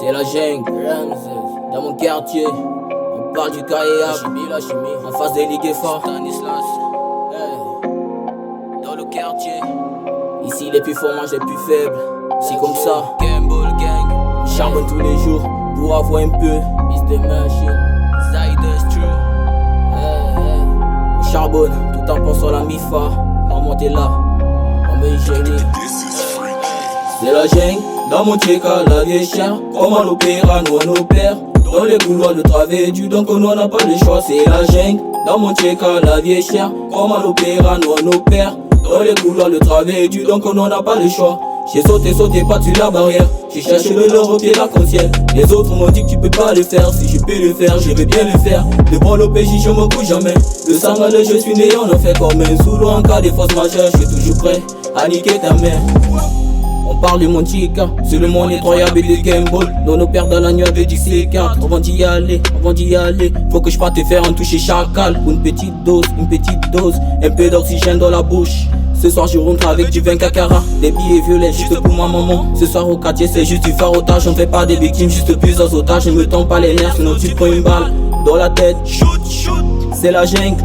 C'est la jungle, dans mon quartier. On parle du Kayak, en face des ligues forts. Stanislas, dans le quartier. Ici les plus forts mangent les plus faibles. C'est comme ça, Gamble Gang. On charbonne tous les jours pour avoir un peu. Mr. Machine, Zydus True. On charbonne tout en pensant la mi-fa. Maman t'es là, on me gêne. C'est la jungle, dans mon tchéka, la vie est chère. Comment l'opéra, nous on opère. Dans les couloirs de travail du donc on n'a pas le choix. C'est la jungle, dans mon tchéka, la vie est chère. Comment l'opéra, nous on opère. Dans les couloirs de travail du donc on n'a pas le choix. J'ai sauté pas sur la barrière. J'ai cherché le leur au pied l'arc-en-ciel. Les autres m'ont dit que tu peux pas le faire. Si je peux le faire, je vais bien le faire. Devant l'OPJ, je me couche jamais. Le sang à l'œil, je suis né, on en fait comme un sous l'eau en cas de force majeure. Je suis toujours prêt à niquer ta mère. On parle de mon chica, c'est le monde nettoyable de Gamble. Dans nos pères dans la nuit avec du C4. Avant d'y aller, faut que je parte te faire un toucher chacal. Une petite dose, un peu d'oxygène dans la bouche. Ce soir je rentre avec du 20 cacarats. Des billets violets juste pour ma maman. Ce soir au quartier c'est juste du farotage. On fait pas des victimes, juste plusieurs otages. Je me tends pas les nerfs, sinon tu prends une balle dans la tête. C'est la jungle.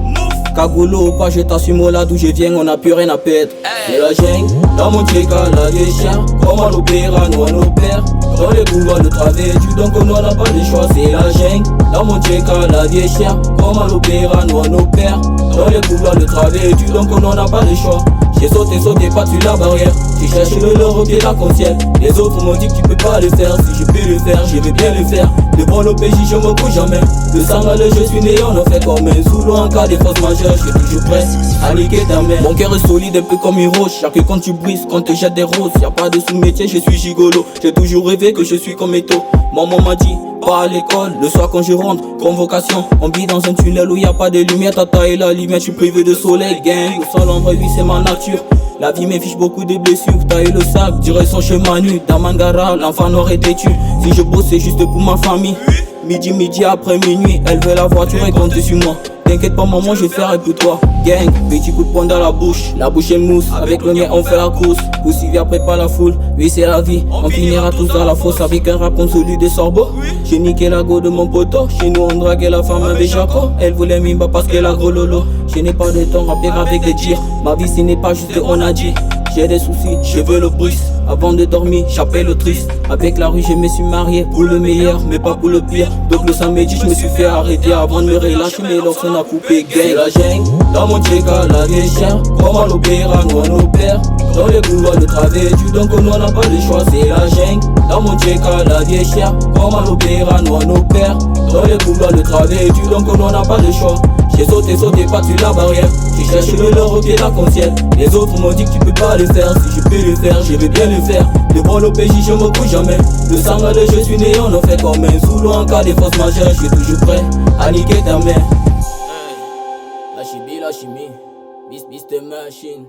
Cagoulot ou pas, je t'assume là d'où je viens, on n'a plus rien à perdre. C'est la jungle, dans mon tchéka, la vie est chère. Comment l'opéra, nous on opère. Dans les couloirs de travail du donc on n'a pas le choix. C'est la jungle, dans mon tchéka, la vie est chère. Comment l'opéra, nous on opère. Dans les couloirs de travail du donc on n'a pas le choix. J'ai sauté pas sur la barrière. J'ai cherché le leur au pied l'arc-en-ciel. Les autres m'ont dit que tu peux pas le faire. Si je peux le faire, je vais bien le faire. Devant l'OPJ, je me couche jamais. Le sang à l'œil, je suis né, on en fait comme un sous l'eau en cas de force majeure. Je suis toujours prêt à niquer ta mère. Mon cœur est solide, un peu comme une roche. Y'a que quand tu brises, quand te jettes des roses. Y'a pas de sous-métier, je suis gigolo. J'ai toujours rêvé que je suis comme Eto. Maman m'a dit, pas à l'école. Le soir quand je rentre, convocation. On vit dans un tunnel où y'a pas de lumière. Tata et la lumière, je suis privé de soleil. Gang, le sol en vraie vie, c'est ma nature. La vie m'affiche beaucoup de blessures. Tailler le sac, dirait son chemin nu. Dans Mangara, l'enfant noir est têtu. Si je bosse, c'est juste pour ma famille. Midi après minuit, elle veut la voiture et compte sur moi. T'inquiète pas maman, je vais faire pour toi. Gang, petit coup de poing dans la bouche est mousse. Avec le mien on fait la course. Poussivière prépare la foule, oui c'est la vie. On finira tous dans la fosse avec un rap celui de Sorbo. J'ai niqué la go de mon poteau. Chez nous on draguait la femme avec Jaco. Elle voulait Mimba parce qu'elle a gros lolo. Je n'ai pas de temps rapper avec des tirs. Ma vie ce n'est pas juste on a dit. J'ai des soucis, je veux le bris. Avant de dormir, j'appelle le triste. Avec la rue, je me suis marié pour le meilleur, mais pas pour le pire. Donc le samedi, je me suis fait arrêter avant de me relâcher. Mais l'oxon a coupé, gang. La jungle, dans mon tchéka, la vie est chère. Comment l'opéra, nous on opère. Dans les couloirs de travail du donc on n'a pas le choix. C'est la jungle, dans mon tchéka, la vie est chère. Comment l'opéra, nous on opère. Dans les couloirs de travail du donc on n'a pas le choix. J'ai sauté pas sur la barrière. J'ai cherché le leur au pied l'arc-en-ciel. Les autres m'ont dit que tu peux pas le faire. Si je peux le faire, je vais bien le faire. Devant l'OPJ, je me couche jamais. Le sang à l'œil, je suis né, on en fait comme un sous l'eau en cas de force majeure. Je suis toujours prêt à niquer ta mère. La chimie, Mr. Machine.